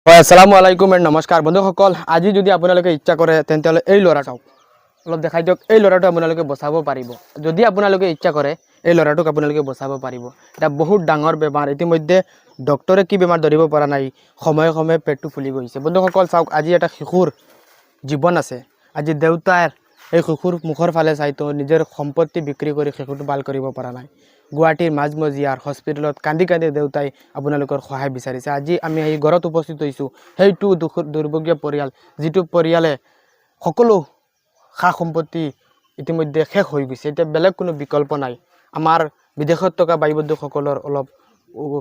আসসালামু আলাইকুম এন্ড নমস্কাৰ বন্ধুসকল। আজি যদি আপোনালোকে ইচ্ছা কৰে তেন্তে এই ল'ৰাটোক অলপ দেখাই দিয়ক। এই ল'ৰাটো আপোনালোকে বচাব পাৰিব। যদি আপোনালোকে ইচ্ছা কৰে এই ল'ৰাটোক আপোনালোকে বচাব পাৰিব। এটা বহুত ডাঙৰ বেমাৰ, ইতিমধ্যে ডক্টৰে কি বেমাৰ ধৰিব পৰা নাই, সময়ে সময়ে পেটটো ফুলি গৈছে। বন্ধুসকল চাওক, আজি এটা শিশুৰ জীৱন আছে। আজি দেউতাৰ এই শিশুৰ মুখৰ ফালে চাইতো নিজৰ সম্পত্তি বিক্ৰী কৰি শিশুটো ভাল কৰিব পৰা নাই। গুৱাহাটীৰ মাজমজিয়াৰ হস্পিটেলত কান্দি কান্দি দেউতাই আপোনালোকৰ সহায় বিচাৰিছে। আজি আমি এই ঘৰত উপস্থিত হৈছোঁ সেইটো দুৰ্ভগীয় পৰিয়াল, যিটো পৰিয়ালে সকলো সা সম্পত্তি ইতিমধ্যে শেষ হৈ গৈছে। এতিয়া বেলেগ কোনো বিকল্প নাই। আমাৰ বিদেশত থকা বাই বন্ধুসকলৰ অলপ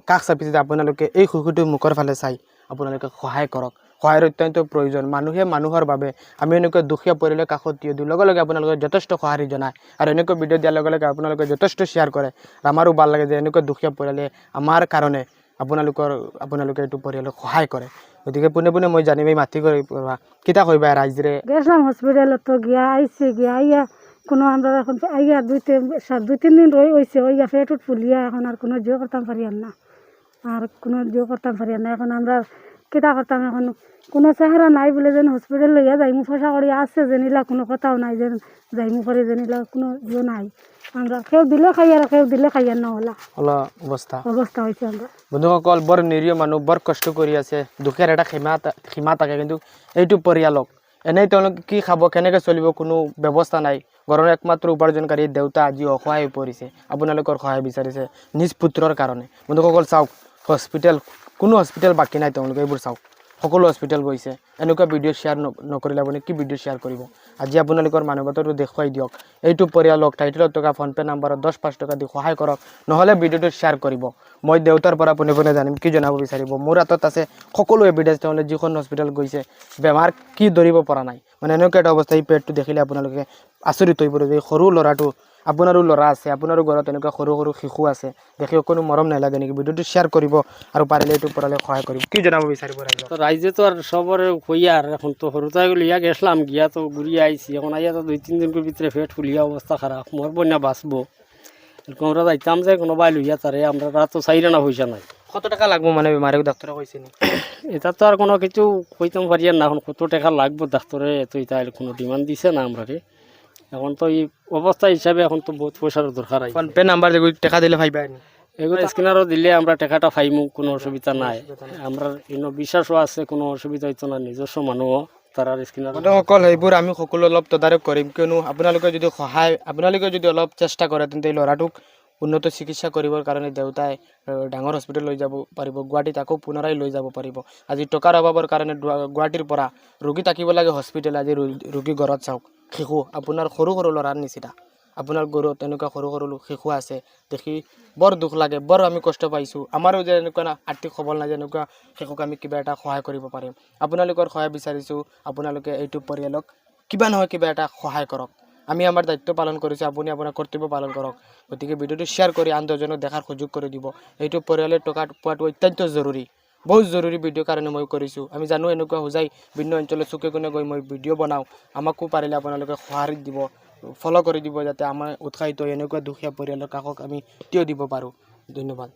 কাষ চাপিছে যে আপোনালোকে এই শিশুটোৰ মুখৰ ফালে চাই আপোনালোকে সহায় কৰক। সহায়ৰ অত্যন্ত প্ৰয়োজন। মানুহে মানুহৰ বাবে আমি এনেকুৱা দুখীয়া পৰিয়ালৰ কাষত থিয় দিওঁ, লগে লগে আপোনালোকে যথেষ্ট সঁহাৰি জনায় আৰু এনেকুৱা ভিডিঅ' দিয়াৰ লগে লগে আপোনালোকে যথেষ্ট শ্বেয়াৰ কৰে। আমাৰো ভাল লাগে যে এনেকুৱা দুখীয়া পৰিয়ালে আমাৰ কাৰণে আপোনালোকে এইটো পৰিয়ালক সহায় কৰে। গতিকে পোনে পোনে মই জানিমেই মাতি কৰি কিতা কইবা রাইজরে গেছিলাম হসপিটালত তো গিয়া আইসে গিয়া আইয়া কোনো আমরা এখন আইয়া দুই তিন দিন হয়েছে ওইয়া পেটুট ফুলিয়া এখন আর কোনো জিও করতাম পারিয়াম না, আর কোনো জিও করতাম পারিয়াম না। এখন আমরা কিতা করতাম, এখন কোনো চেহারা নাই বলে যেন হসপিটাল লইয়া যাইমু ফসা করি আসছে জেনিলা কোনো কথাও নাই, যেন যাইমু করে জেনিলা কোনো জিও নাই। আমরা কেউ দিলে খাই আর কেউ দিলে খাই আর না হলা অবস্থা হয়েছে। আমরা বন্ধুসকল বৰ নিৰীহ মানুহ, বৰ কষ্ট কৰি আছে। দুখীয়াৰ এটা সীমা থাকে, কিন্তু এইটো পৰিয়ালক এনেই তেওঁলোকে কি খাব, কেনেকৈ চলিব কোনো ব্যৱস্থা নাই। ঘৰৰ একমাত্ৰ উপাৰ্জনকাৰী দেউতা আজি অসহায় হৈ পৰিছে, আপোনালোকৰ সহায় বিচাৰিছে নিজ পুত্ৰৰ কাৰণে। বন্ধুসকল চাওক, কোনো হস্পিটেল বাকী নাই। তেওঁলোকে এইবোৰ চাওক, সকলো হস্পিটেল গৈছে। এনেকুৱা ভিডিঅ' শ্বেয়াৰ নকৰিলে আপুনি কি ভিডিঅ' শ্বেয়াৰ কৰিব? আজি আপোনালোকৰ মানৱতাটো দেখুৱাই দিয়ক। এইটো পৰিয়ালক টাইটেলত থকা ফোনপে' নাম্বাৰত 10-5 টকা দি সহায় কৰক, নহ'লে ভিডিঅ'টো শ্বেয়াৰ কৰিব। মই দেউতাৰ পৰা পোনে পোনে জানিম কি জনাব বিচাৰিব। মোৰ হাতত আছে সকলো এভিডেঞ্চ। তেওঁলোকে যিখন হস্পিটেল গৈছে বেমাৰ কি ধৰিব পৰা নাই, মানে এনেকুৱা এটা অৱস্থা। এই পেটটো দেখিলে আপোনালোকে আচৰিত হৈ পৰিব যে সৰু ল'ৰাটো, আপোনাৰো ল'ৰা আছে, আপোনাৰো ঘৰত এনেকুৱা সৰু সৰু শিশু আছে, দেখি কোনো মৰম নালাগে নেকি? ভিডিঅ'টো শ্বেয়াৰ কৰিব আৰু পাৰিলে এইটো পৰিয়ালে সহায় কৰিব। কি জনাব বিচাৰিব ৰাইজক? রাইজে তো আর সবরে হইয়া আর এখন তো হরুতাই লিয়া গেছিলাম, গিয়া তো ঘুরিয়ে আইসি। এখন আইয়া তো 2-3 দিনের ভিতরে পেট ফুলিয়া অবস্থা খারাপ, মোর বন্যা বাঁচবো। এরকম আমরা যাইতাম যে কোনো বাই লইয়া তারে, আমরা তো চাইরে না পয়সা নাই। কত টাকা লাগবো মানে বেমারে ডাক্তারে কইছে নি? এটা তো আর কোনো কিছু কইতাম পারি না। এখন কত টাকা লাগবো ডাক্তারে তো এটা কোনো ডিমান্ড দিছে না আমরা। এখন তো এই অবস্থা হিসাবে এখন তো বহুত পয়সার দরকার। ফোনপে নাম্বার যে টাকা দিলে পাইবা নি? এগুলো স্ক্যানারও দিলে আমরা টাকাটা পাইমু, কোনো অসুবিধা নাই। আমরা বিশ্বাসও আছে, কোনো অসুবিধা হইতো না। নিজস্ব মানুহ তারা স্ক্যানার সকল সেইবোৰ আমি সকলো অলপ তদাৰক কৰিম, কিয়নো আপোনালোকে যদি অলপ চেষ্টা কৰে তেন্তে এই ল'ৰাটোক উন্নত চিকিৎসা কৰিবৰ কাৰণে দেউতাই ডাঙৰ হস্পিটেল লৈ যাব পাৰিব, গুৱাহাটীত আকৌ পুনৰাই লৈ যাব পাৰিব। আজি টকাৰ অভাৱৰ কাৰণে গুৱাহাটীৰ পৰা ৰোগী থাকিব লাগে হস্পিটেল। আজি ৰোগী ঘৰত চাওক, শিশু আপোনাৰ সৰু সৰু ল'ৰাৰ নিচিনা। আপোনাৰ ঘৰত তেনেকুৱা সৰু সৰু শিশু আছে, দেখি বৰ দুখ লাগে, বৰ আমি কষ্ট পাইছোঁ। আমাৰো যে এনেকুৱা আৰ্থিক সবল নাই যে এনেকুৱা শিশুক আমি কিবা এটা সহায় কৰিব পাৰিম। আপোনালোকৰ সহায় বিচাৰিছোঁ। আপোনালোকে এইটো পৰিয়ালক কিবা নহয় কিবা এটা সহায় কৰক। আমি আমাৰ দায়িত্ব পালন কৰিছোঁ, আপুনি আপোনাৰ কৰ্তব্য পালন কৰক। গতিকে ভিডিঅ'টো শ্বেয়াৰ কৰি আন দহজনক দেখাৰ সুযোগ কৰি দিব। এইটো পৰিয়ালে টকা পোৱাটো অত্যন্ত জৰুৰী, বহুত জৰুৰী ভিডিঅ'ৰ কাৰণে মই কৰিছোঁ। আমি জানো এনেকুৱা হোজাই ভিন্ন অঞ্চলত চুকে কোণে গৈ মই ভিডিঅ' বনাওঁ। আমাকো পাৰিলে আপোনালোকে সঁহাৰি দিব, ফ'ল' কৰি দিব, যাতে আমাৰ উৎসাহিত হৈ এনেকুৱা দুখীয়া পৰিয়ালৰ কাষক আমি থিয় দিব পাৰোঁ। ধন্যবাদ।